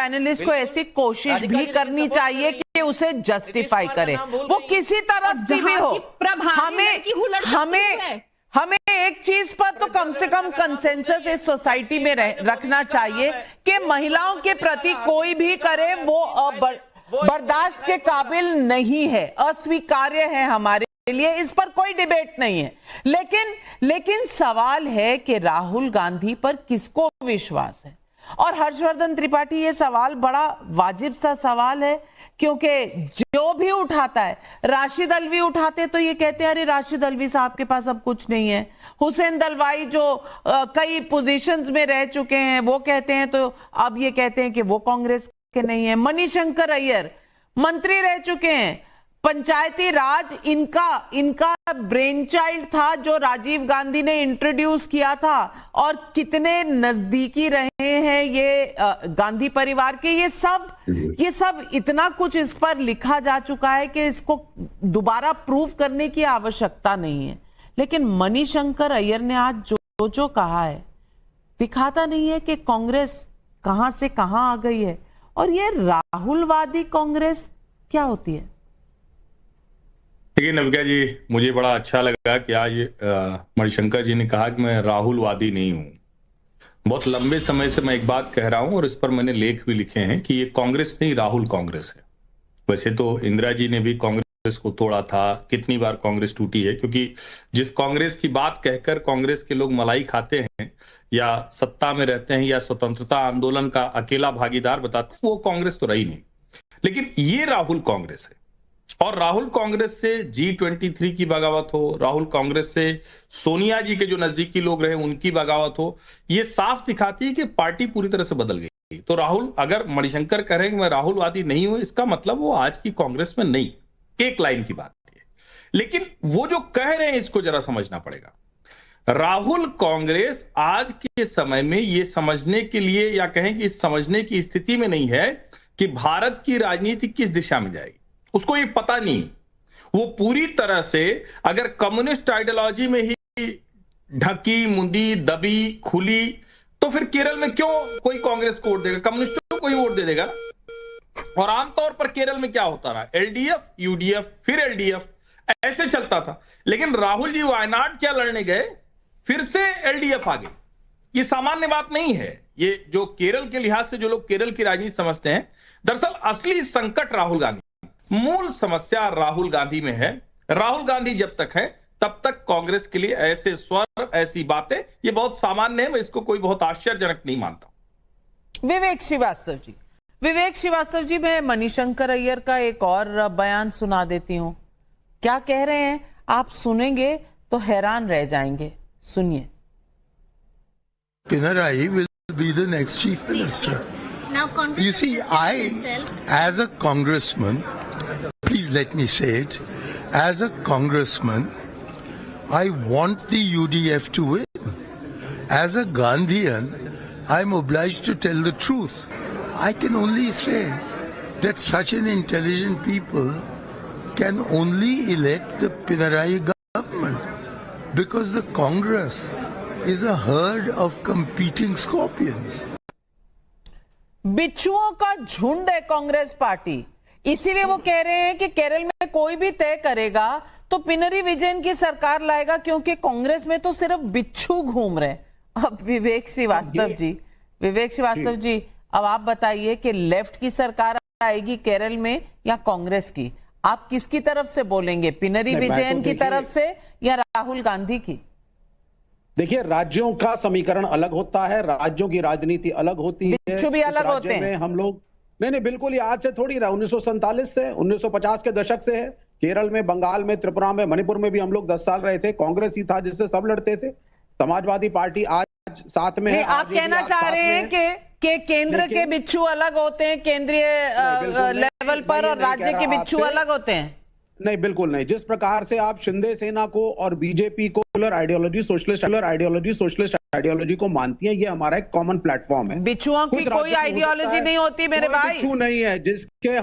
Panelist को ऐसी कोशिश भी करनी चाहिए कि उसे जस्टिफाई करे, वो किसी तरफ की भी हो। हमें एक चीज पर तो कम से कम कंसेंसस इस सोसाइटी में रखना चाहिए कि महिलाओं के प्रति कोई भी करे वो बर्दाश्त के काबिल नहीं है, अस्वीकार्य है हमारे लिए, इस पर कोई डिबेट नहीं है। लेकिन सवाल है कि राहुल गांधी पर किसको विश्वास है। और हर्षवर्धन त्रिपाठी, ये सवाल बड़ा वाजिब सा सवाल है, क्योंकि जो भी उठाता है, राशिद अलवी उठाते तो ये कहते हैं अरे राशिद अलवी साहब के पास अब कुछ नहीं है। हुसैन दलवाई जो कई पोजीशंस में रह चुके हैं वो कहते हैं, तो अब ये कहते हैं कि वो कांग्रेस के नहीं है। मणिशंकर अय्यर मंत्री रह चुके हैं, पंचायती राज इनका ब्रेन चाइल्ड था जो राजीव गांधी ने इंट्रोड्यूस किया था, और कितने नजदीकी रहे हैं ये गांधी परिवार के। ये सब इतना कुछ इस पर लिखा जा चुका है कि इसको दोबारा प्रूव करने की आवश्यकता नहीं है। लेकिन मणिशंकर अय्यर ने आज जो कहा है दिखाता नहीं है कि कांग्रेस कहां से कहां आ गई है, और ये राहुलवादी कांग्रेस क्या होती है। देखिए नविका जी, मुझे बड़ा अच्छा लगा कि आज मणिशंकर जी ने कहा कि मैं राहुलवादी नहीं हूं। बहुत लंबे समय से मैं एक बात कह रहा हूं और इस पर मैंने लेख भी लिखे हैं कि ये कांग्रेस नहीं, राहुल कांग्रेस है। वैसे तो इंदिरा जी ने भी कांग्रेस को तोड़ा था, कितनी बार कांग्रेस टूटी है, क्योंकि जिस कांग्रेस की बात कहकर कांग्रेस के लोग मलाई खाते हैं या सत्ता में रहते हैं या स्वतंत्रता आंदोलन का अकेला भागीदार बताते हैं, वो कांग्रेस तो रही नहीं। लेकिन ये राहुल कांग्रेस है, और राहुल कांग्रेस से G23 की बगावत हो, राहुल कांग्रेस से सोनिया जी के जो नजदीकी लोग रहे उनकी बगावत हो, ये साफ दिखाती है कि पार्टी पूरी तरह से बदल गई। तो राहुल, अगर मणिशंकर कह रहे हैं कि मैं राहुलवादी नहीं हूं, इसका मतलब वो आज की कांग्रेस में नहीं, एक लाइन की बात है। लेकिन वो जो कह रहे हैं इसको जरा समझना पड़ेगा। राहुल कांग्रेस आज के समय में ये समझने के लिए, या कहें कि समझने की स्थिति में नहीं है कि भारत की राजनीति किस दिशा में जाएगी, उसको ये पता नहीं। वो पूरी तरह से अगर कम्युनिस्ट आइडियोलॉजी में ही ढकी मुंडी दबी खुली, तो फिर केरल में क्यों कोई कांग्रेस को वोट देगा, कम्युनिस्टों को ही वोट दे देगा। और आमतौर पर केरल में क्या होता रहा, एलडीएफ यूडीएफ फिर एलडीएफ, ऐसे चलता था। लेकिन राहुल जी वायनाड क्या लड़ने गए, फिर से एलडीएफ आ गई। ये सामान्य बात नहीं है। ये जो केरल के लिहाज से जो लोग केरल की राजनीति समझते हैं, दरअसल असली संकट राहुल गांधी, मूल समस्या राहुल गांधी में है। राहुल गांधी जब तक है तब तक कांग्रेस के लिए ऐसे स्वर, ऐसी बातें, ये बहुत सामान्य है। मैं इसको कोई बहुत आश्चर्यजनक नहीं मानता। विवेक श्रीवास्तव जी, मैं मणिशंकर अय्यर का एक और बयान सुना देती हूं। क्या कह रहे हैं, आप सुनेंगे तो हैरान रह जाएंगे, सुनिए। Pinarayi will be the next chief minister. Now, you see, as a congressman, please let me say it, as a congressman, I want the UDF to win. As a Gandhian, I'm obliged to tell the truth. I can only say that such an intelligent people can only elect the Pinarayi government, because the Congress is a herd of competing scorpions. बिच्छुओं का झुंड है Congress party, इसीलिए वो कह रहे हैं कि केरल में कोई भी तय करेगा तो पिनरी विजयन की सरकार लाएगा, क्योंकि कांग्रेस में तो सिर्फ बिच्छू घूम रहे। अब विवेक श्रीवास्तव जी, अब आप बताइए कि लेफ्ट की सरकार आएगी केरल में या कांग्रेस की, आप किसकी तरफ से बोलेंगे, पिनरी विजयन की तरफ से या राहुल गांधी की? देखिए, राज्यों का समीकरण अलग होता है, राज्यों की राजनीति अलग होती है, बिच्छू भी अलग होते हैं। हम लोग नहीं, बिल्कुल, ये आज से थोड़ी रहा, 1947 से 1950 के दशक से है। केरल में, बंगाल में, त्रिपुरा में, मणिपुर में भी हम लोग 10 साल रहे थे। कांग्रेस ही था जिससे सब लड़ते थे। समाजवादी पार्टी आज साथ में है। आप कहना चाह रहे हैं कि केंद्र के बिच्छू अलग होते हैं, केंद्रीय लेवल पर, और राज्य के बिच्छू अलग होते हैं? नहीं, बिल्कुल नहीं। जिस प्रकार से आप शिंदे सेना को और बीजेपी को आइडियोलॉजी, सोशलिस्ट आइडियोलॉजी को मानती है, ये हमारा एक कॉमन प्लेटफॉर्म है। बिच्छुओं की कोई आइडियोलॉजी नहीं होती मेरे भाई। बिच्छू नहीं है, जिसके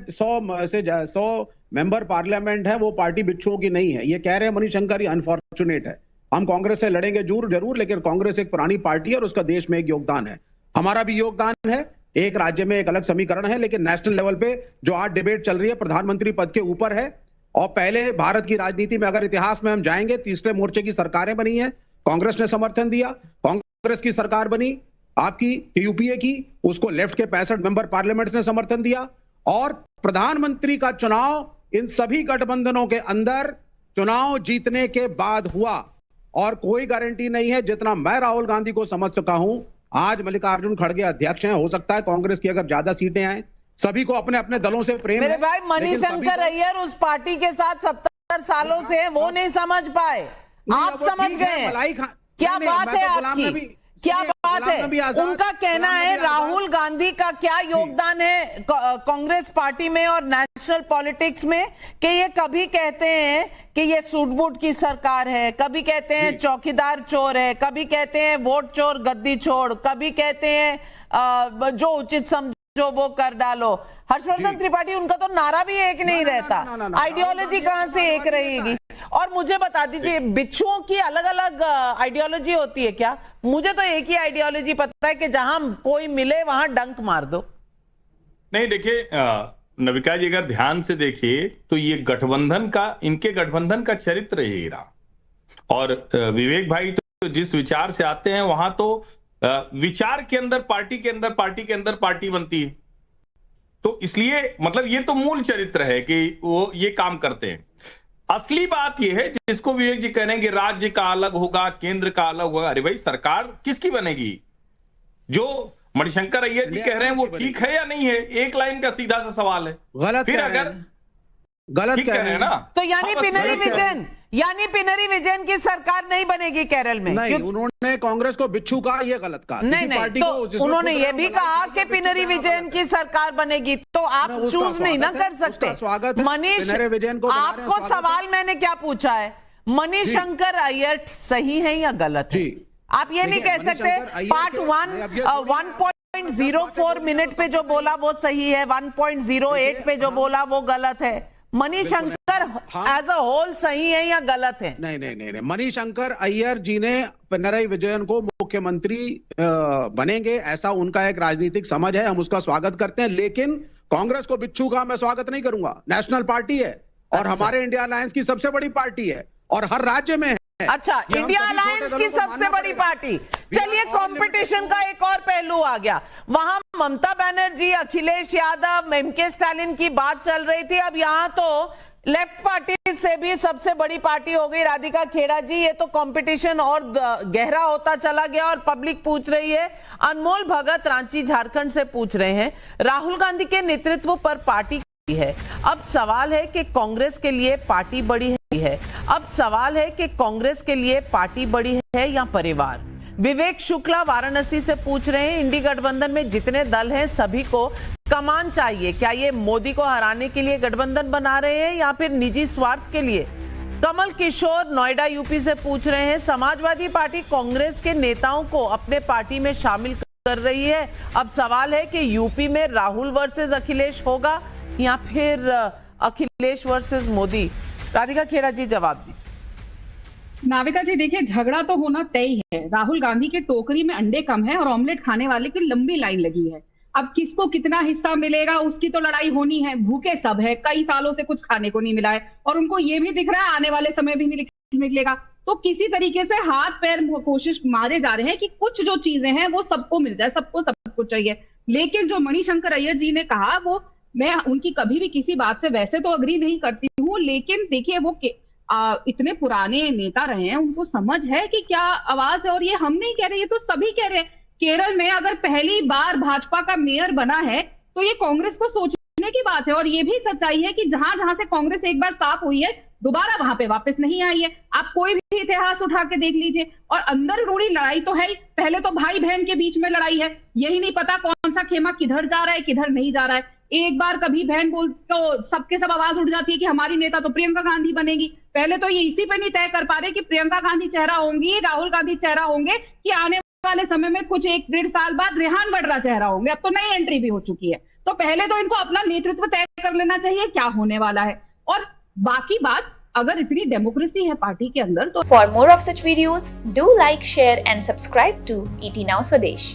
100 मेंबर पार्लियामेंट है, वो पार्टी बिच्छुओं की नहीं है। ये कह रहे हैं मणिशंकर, ये अनफॉर्चुनेट है। हम कांग्रेस से लड़ेंगे जरूर, लेकिन कांग्रेस एक पुरानी पार्टी है और उसका देश में एक योगदान है। हमारा भी योगदान है। एक राज्य में एक अलग समीकरण है, लेकिन नेशनल लेवल पे जो आज डिबेट चल रही है प्रधानमंत्री पद के ऊपर है। और पहले भारत की राजनीति में अगर इतिहास में हम जाएंगे, तीसरे मोर्चे की सरकारें बनी है, कांग्रेस ने समर्थन दिया, कांग्रेस की सरकार बनी आपकी यूपीए की, उसको लेफ्ट के 65 मेंबर पार्लियामेंट ने समर्थन दिया, और प्रधानमंत्री का चुनाव इन सभी गठबंधनों के अंदर चुनाव जीतने के बाद हुआ। और कोई गारंटी नहीं है, जितना मैं राहुल गांधी को समझ सका हूं, आज मल्लिकार्जुन खड़गे अध्यक्ष हैं, हो सकता है कांग्रेस की अगर ज्यादा सीटें आए, सभी को अपने अपने दलों से प्रेम मेरे है, भाई मनीशंकर लेकिन सभी अय्यर उस पार्टी के साथ 70 सालों से हैं, वो नहीं समझ पाए, आप वो समझ ठीक है, गए। मलाई क्या नहीं, बात मैं है तो गुलाम आपकी? नबी- क्या नहीं, बात गुलाम नबी है? आजाद- उनका कहना गुलाम है नबी आजाद- राहुल गांधी का क्या योगदान है कांग्रेस पार्टी में और नेशनल पॉलिटिक्स में, कि ये कभी कहते हैं कि ये सूट बूट की सरकार है, कभी कहते हैं चौकीदार चोर है, कभी कहते हैं वोट चोर गद्दी छोड़, कभी कहते हैं जो उचित समझो वो कर डालो। हर्षवर्धन त्रिपाठी, उनका तो नारा भी एक नहीं रहता, आइडियोलॉजी कहां से एक रहेगी? और मुझे बता दीजिए, बिच्छुओं की अलग अलग आइडियोलॉजी होती है क्या? मुझे तो एक ही आइडियोलॉजी पता है कि जहां कोई मिले वहां डंक मार दो। नहीं, देखिए नविका जी, अगर ध्यान से देखिए तो ये गठबंधन का, इनके गठबंधन का चरित्र यही रहा। और विवेक भाई तो जिस विचार से आते हैं वहां तो विचार के अंदर पार्टी के अंदर पार्टी बनती है। तो इसलिए मतलब ये तो मूल चरित्र है कि वो ये काम करते हैं। असली बात यह है जिसको विवेक जी कहेंगे राज्य का अलग होगा, केंद्र का अलग होगा। अरे भाई, सरकार किसकी बनेगी? जो मणिशंकर अय्यर जी कह रहे हैं वो ठीक है या नहीं है? एक लाइन का सीधा सा सवाल है। गलत फिर कह रहे अगर हैं। गलत ठीक कह रहे हैं ना, तो यानी हाँ, बस पिनरी गलत कह रहे हैं। विजयन, यानी पिनरी विजयन की सरकार नहीं बनेगी केरल में? नहीं, उन्होंने कांग्रेस को बिच्छू कहा, ये गलत कहा। नहीं नहीं, तो उन्होंने ये भी कहा कि पिनरी विजयन की सरकार बनेगी, तो आप चूज नहीं ना कर सकते। स्वागत है, मनीष, पिनरी विजयन को बना रहे हैं, आपको स्वागत है। सवाल मैंने क्या पूछा है, मणिशंकर अय्यर सही है या गलत है? जी। आप ये नहीं कह सकते पार्ट 1.04 मिनट पे जो बोला वो सही है, 1.08 पे जो बोला वो गलत है। मणिशंकर एज अ होल सही है या गलत है? नहीं, मणिशंकर अय्यर जी ने पिनराई विजयन को मुख्यमंत्री बनेंगे, ऐसा उनका एक राजनीतिक समझ है, हम उसका स्वागत करते हैं। लेकिन कांग्रेस को बिच्छू का मैं स्वागत नहीं करूंगा। नेशनल पार्टी है और हमारे इंडिया अलायंस की सबसे बड़ी पार्टी है और हर राज्य में है। अच्छा, इंडिया अलायंस की सबसे बड़ी पार्टी। चलिए, कंपटीशन का एक और पहलू आ गया। वहां ममता बनर्जी, अखिलेश यादव, एमके स्टालिन की बात चल रही थी। अब यहां तो लेफ्ट पार्टी से भी सबसे बड़ी पार्टी हो गई राधिका खेड़ा जी। ये तो कंपटीशन और गहरा होता चला गया और पब्लिक पूछ रही है। अनमोल भगत रांची झारखंड से पूछ रहे हैं, राहुल गांधी के नेतृत्व पर पार्टी है, अब सवाल है कि कांग्रेस के लिए पार्टी बड़ी है, अब सवाल है कि कांग्रेस के लिए पार्टी बड़ी है या परिवार? विवेक शुक्ला वाराणसी से पूछ रहे हैं, इंडी गठबंधन में जितने दल हैं सभी को कमान चाहिए, क्या ये मोदी को हराने के लिए गठबंधन बना रहे हैं या फिर निजी स्वार्थ के लिए? कमल किशोर नोएडा यूपी से पूछ रहे हैं, समाजवादी पार्टी कांग्रेस के नेताओं को अपने पार्टी में शामिल कर रही है, अब सवाल है कि यूपी में राहुल वर्सेस अखिलेश होगा या फिर अखिलेश वर्सेस मोदी? राधिका खेड़ा जी जवाब दीजिए। नाविका जी, देखिए, झगड़ा तो होना तय है। राहुल गांधी के टोकरी में अंडे कम है और ऑमलेट खाने वाले की लंबी लाइन लगी है। अब किसको कितना हिस्सा मिलेगा उसकी तो लड़ाई होनी है। भूखे सब है, कई सालों से कुछ खाने को नहीं मिला है और उनको ये भी दिख रहा है आने वाले समय भी नहीं निकलेगा। तो किसी तरीके से हाथ पैर कोशिश मारे जा रहे हैं कि कुछ जो चीजें हैं वो सबको मिल जाए, सबको सब कुछ चाहिए। लेकिन जो मणिशंकर अय्यर जी ने कहा, वो मैं उनकी कभी भी किसी बात से वैसे तो अग्री नहीं करती हूँ, लेकिन देखिए वो इतने पुराने नेता रहे हैं, उनको समझ है कि क्या आवाज है। और ये हम नहीं कह रहे, ये तो सभी कह रहे हैं। केरल में अगर पहली बार भाजपा का मेयर बना है तो ये कांग्रेस को सोचने की बात है। और ये भी सच्चाई है कि जहां जहां से कांग्रेस एक बार साफ हुई है, दोबारा वहां पे वापस नहीं आई है। आप कोई भी इतिहास उठा के देख लीजिए। और अंदर रूढ़ी लड़ाई तो है ही। पहले तो भाई बहन के बीच में लड़ाई है, यही नहीं पता कौन सा खेमा किधर जा रहा है किधर नहीं जा रहा है। एक बार कभी बहन बोल तो सबके सब आवाज उठ जाती है कि हमारी नेता तो प्रियंका गांधी बनेगी। पहले तो ये इसी पे नहीं तय कर पा रहे कि प्रियंका गांधी चेहरा होंगी, राहुल गांधी चेहरा होंगे, कि आने वाले समय में कुछ 1-1.5 साल बाद रेहान वड्रा चेहरा होंगे। अब तो नई एंट्री भी हो चुकी है। तो पहले तो इनको अपना नेतृत्व तय कर लेना चाहिए क्या होने वाला है। और बाकी बात, अगर इतनी डेमोक्रेसी है पार्टी के अंदर तो for more of such videos do like, share and subscribe to ET Now Swadesh।